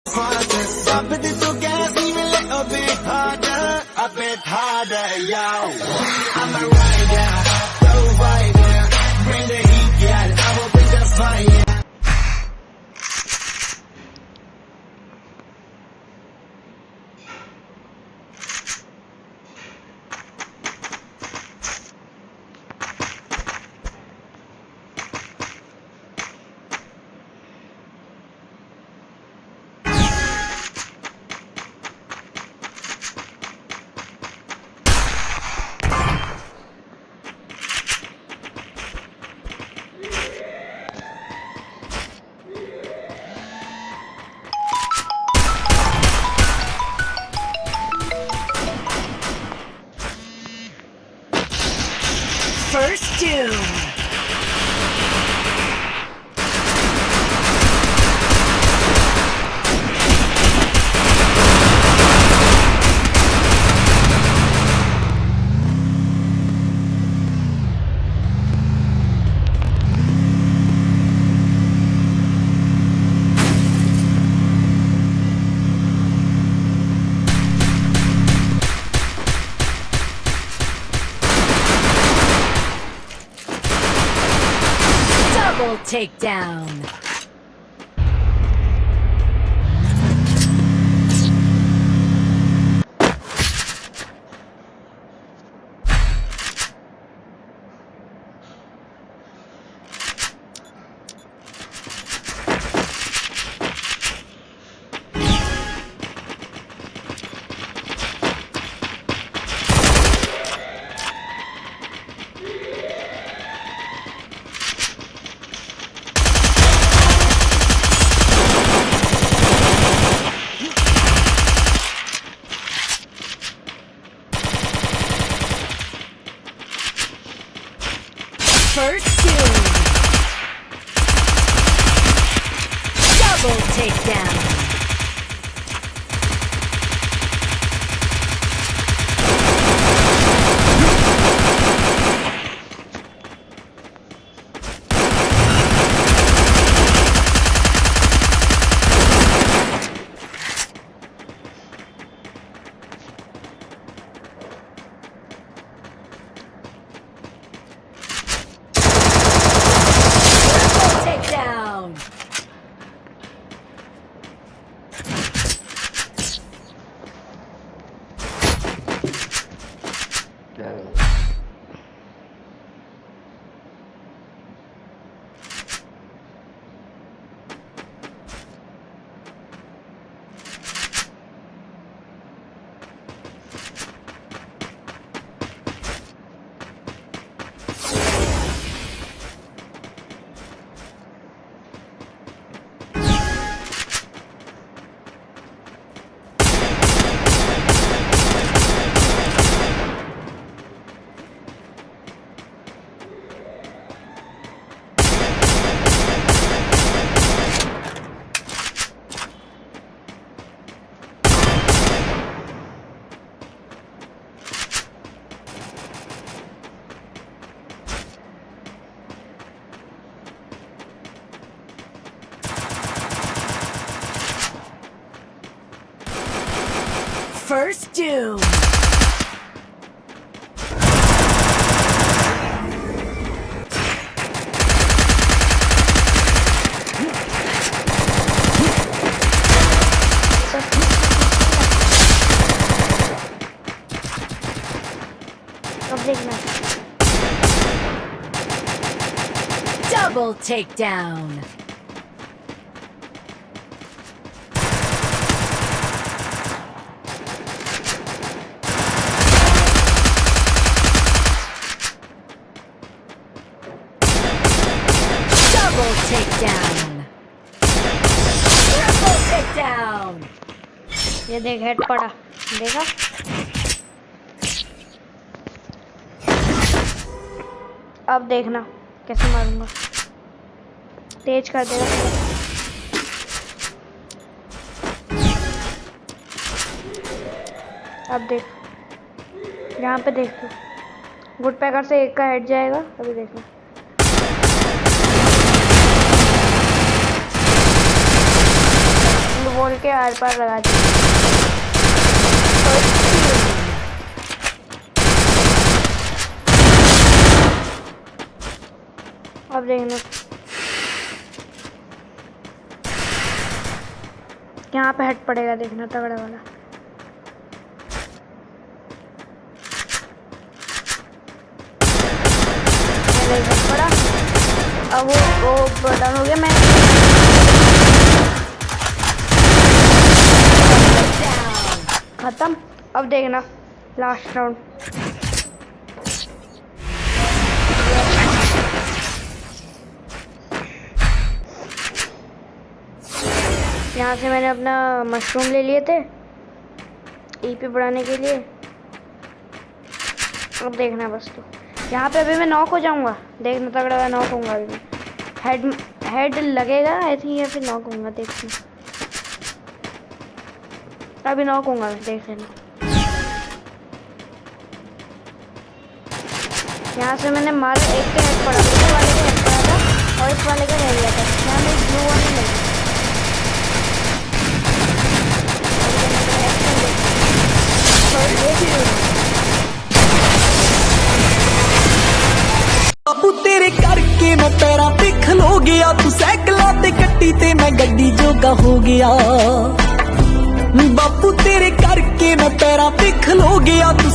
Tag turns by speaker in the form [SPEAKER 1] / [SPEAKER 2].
[SPEAKER 1] Drop it into gas, even a bit harder, yo. I'm a rider, provider, bring the heat, yeah, I will bring the fire.
[SPEAKER 2] First doom. Double takedown. First doom. Double takedown. Takedown. First doom. Double takedown. Double takedown. Triple takedown.
[SPEAKER 3] ये देख head पड़ा, देखा? अब देखना कैसे मारूंगा, तेज कर देगा। अब देख, यहाँ पे देख तू, वुडपेकर से एक का हेड जाएगा। अभी देखना, वॉल के आर पार लगा दी। अब देखना यहाँ पे हेड पड़ेगा, देखना तगड़ा वाला। पड़ा, अब वो बटन हो गया। मैं खत्म। अब देखना लास्ट राउंड। यहाँ से मैंने अपना मशरूम ले लिए थे ईपी बढ़ाने के लिए। अब देखना बस तो यहाँ पे अभी मैं नॉक हो जाऊंगा, देखना तगड़ा हुआ नॉक होऊंगा। अभी मैं हेड लगेगा आई थिंक, या फिर नॉक होऊंगा, देखना अभी नॉक होऊंगा, देख लेना। यहाँ से मैंने मारा, एक के हेड पड़ा, दूसरे वाले का हेड पड़ा था और इस वाले का रह गया था। यहाँ में ब्लू वाले नहीं,
[SPEAKER 1] बापू तेरे करके मैं पैरा पे खलो गया, तू साइकिलां ते कट्टी ते मैं गड्डी जोगा हो गया। बापू तेरे करके मैं पैरा पे खलो गया, तू